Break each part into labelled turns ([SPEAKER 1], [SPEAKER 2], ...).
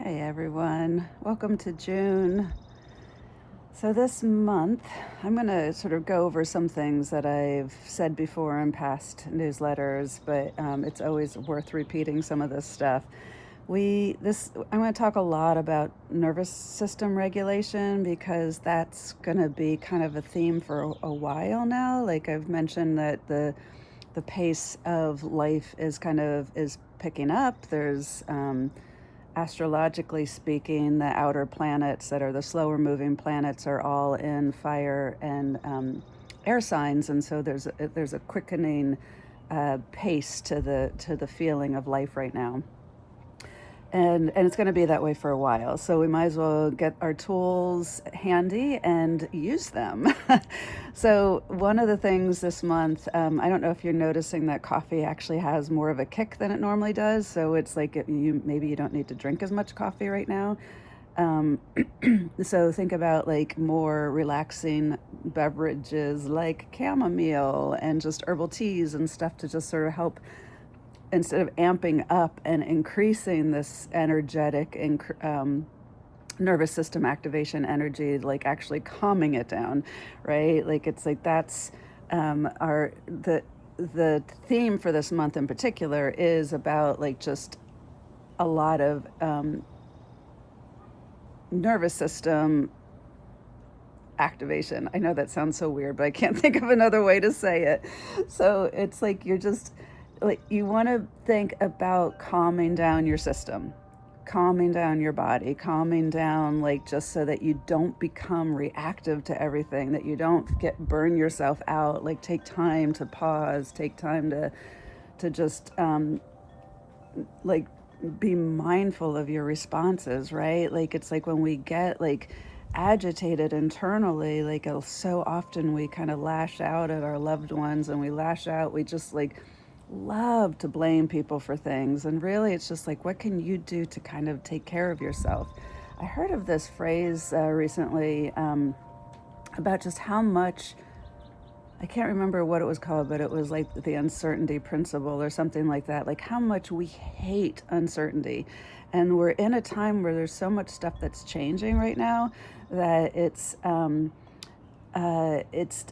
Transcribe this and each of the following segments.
[SPEAKER 1] Hi everyone, welcome to June. So this month, I'm going to sort of go over some things that I've said before in past newsletters, but it's always worth repeating some of this stuff. I'm going to talk a lot about nervous system regulation because that's going to be kind of a theme for a while now. Like I've mentioned that the pace of life is picking up. There's astrologically speaking, the outer planets that are the slower moving planets are all in fire and air signs, and so there's a quickening pace to the feeling of life right now. And it's going to be that way for a while. So we might as well get our tools handy and use them. So one of the things this month, I don't know if you're noticing that coffee actually has more of a kick than it normally does. So it's like maybe you don't need to drink as much coffee right now. Um, so think about like more relaxing beverages like chamomile and just herbal teas and stuff to just sort of help, instead of amping up and increasing this energetic nervous system activation energy, like actually calming it down, right? Like it's like that's our the theme for this month in particular is about like just a lot of nervous system activation. I know that sounds so weird, but I can't think of another way to say it. So it's like you're just like you want to think about calming down your system, calming down your body, calming down, like just so that you don't become reactive to everything, that you don't burn yourself out. Like take time to pause, take time to just like be mindful of your responses, right? Like it's like when we get like agitated internally, like so often we kind of lash out at our loved ones, and we lash out, we just like love to blame people for things. And really it's just like, what can you do to kind of take care of yourself? I heard of this phrase recently about just how much, I can't remember what it was called, but it was like the uncertainty principle or something like that. Like how much we hate uncertainty. And we're in a time where there's so much stuff that's changing right now that it's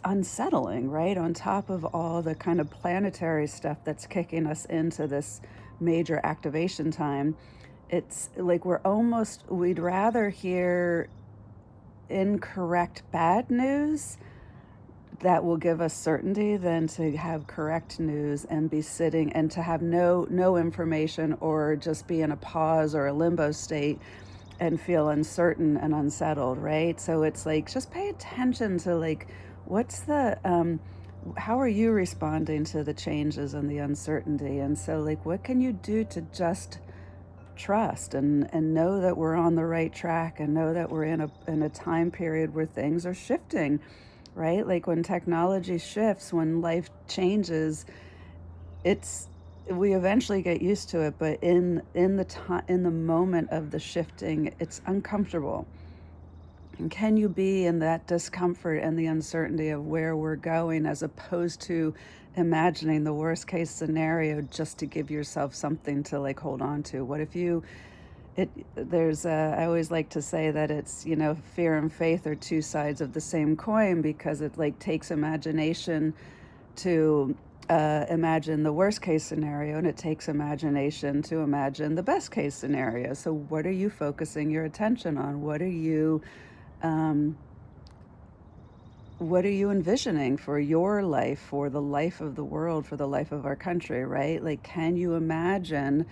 [SPEAKER 1] unsettling, right? On top of all the kind of planetary stuff that's kicking us into this major activation time, it's like we'd rather hear incorrect bad news that will give us certainty than to have correct news and be sitting and to have no information, or just be in a pause or a limbo state and feel uncertain and unsettled, right? So it's like just pay attention to like what's the how are you responding to the changes and the uncertainty? And so like what can you do to just trust and know that we're on the right track, and know that we're in a time period where things are shifting, right? Like when technology shifts, when life changes, it's we eventually get used to it, but in the moment of the shifting, it's uncomfortable. And can you be in that discomfort and the uncertainty of where we're going, as opposed to imagining the worst case scenario just to give yourself something to like hold on to? What if you it there's I always like to say that it's, fear and faith are two sides of the same coin, because it like takes imagination to imagine the worst case scenario, and it takes imagination to imagine the best case scenario. So what are you focusing your attention on? Um, what are you envisioning for your life, for the life of the world, for the life of our country, right? Like, can you imagine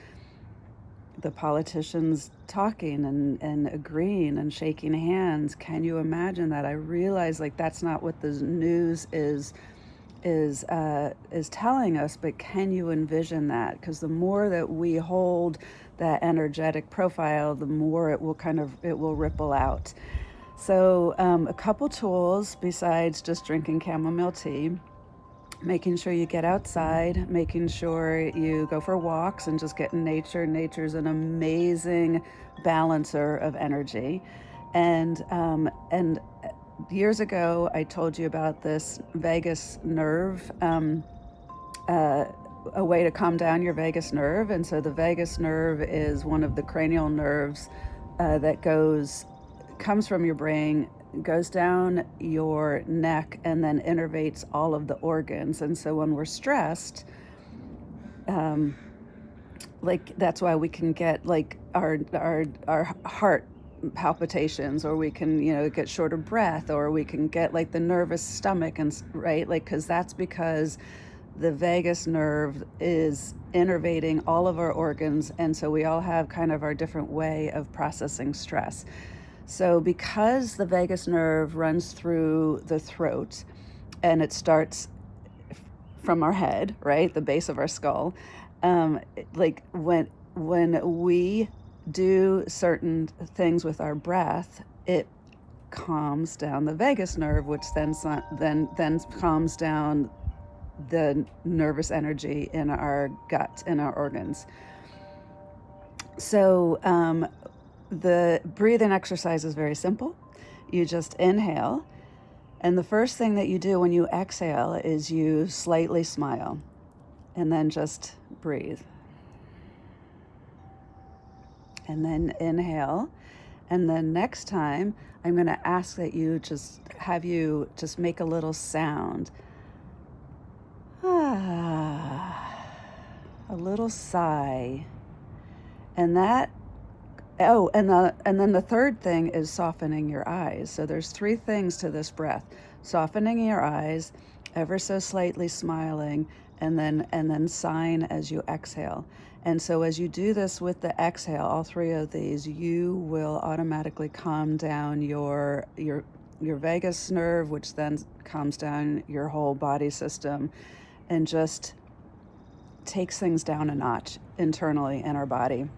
[SPEAKER 1] the politicians talking and agreeing and shaking hands? Can you imagine that? I realize like that's not what the news is telling us, but can you envision that? Because the more that we hold that energetic profile, the more it will ripple out. So a couple tools besides just drinking chamomile tea: making sure you get outside, making sure you go for walks and just get in nature. Nature's an amazing balancer of energy. And years ago, I told you about this vagus nerve, uh, a way to calm down your vagus nerve. And so the vagus nerve is one of the cranial nerves that comes from your brain, goes down your neck, and then innervates all of the organs. And so when we're stressed, um, like that's why we can get like our heart palpitations, or we can get short of breath, or we can get like the nervous stomach, and right, like, because that's because the vagus nerve is innervating all of our organs, and so we all have kind of our different way of processing stress. So because the vagus nerve runs through the throat, and it starts from our head, right, the base of our skull, like when we do certain things with our breath, it calms down the vagus nerve, which then calms down the nervous energy in our gut, in our organs. So the breathing exercise is very simple. You just inhale, and the first thing that you do when you exhale is you slightly smile, and then just breathe. And then inhale. And then next time, I'm going to ask that you just make a little sound. Ah, a little sigh. And that, oh, and then the third thing is softening your eyes. So there's 3 things to this breath: softening your eyes, ever so slightly smiling, and then sighing as you exhale. And so as you do this with the exhale, all 3 of these, you will automatically calm down your vagus nerve, which then calms down your whole body system, and just takes things down a notch internally in our body.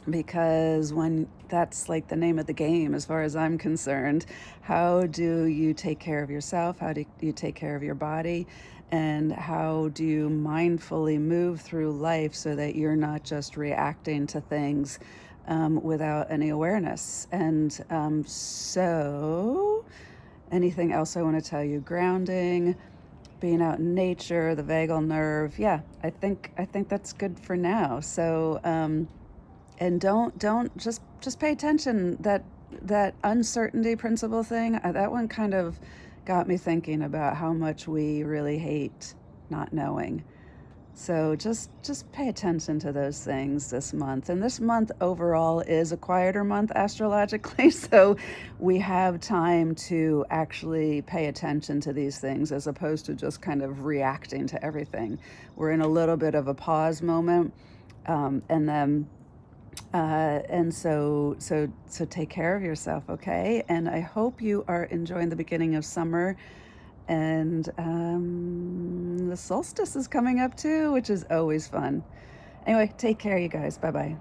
[SPEAKER 1] Because when that's like the name of the game, as far as I'm concerned. How do you take care of yourself? How do you take care of your body? And how do you mindfully move through life so that you're not just reacting to things without any awareness? And so anything else I want to tell you? Grounding, being out in nature, the vagal nerve. Yeah, I think that's good for now. So and don't just pay attention. That uncertainty principle thing, that one kind of got me thinking about how much we really hate not knowing. So just pay attention to those things this month. And this month overall is a quieter month astrologically, so we have time to actually pay attention to these things as opposed to just kind of reacting to everything. We're in a little bit of a pause moment, and then so take care of yourself, okay? And I hope you are enjoying the beginning of summer. And the solstice is coming up too, which is always fun. Anyway, take care, you guys. Bye bye.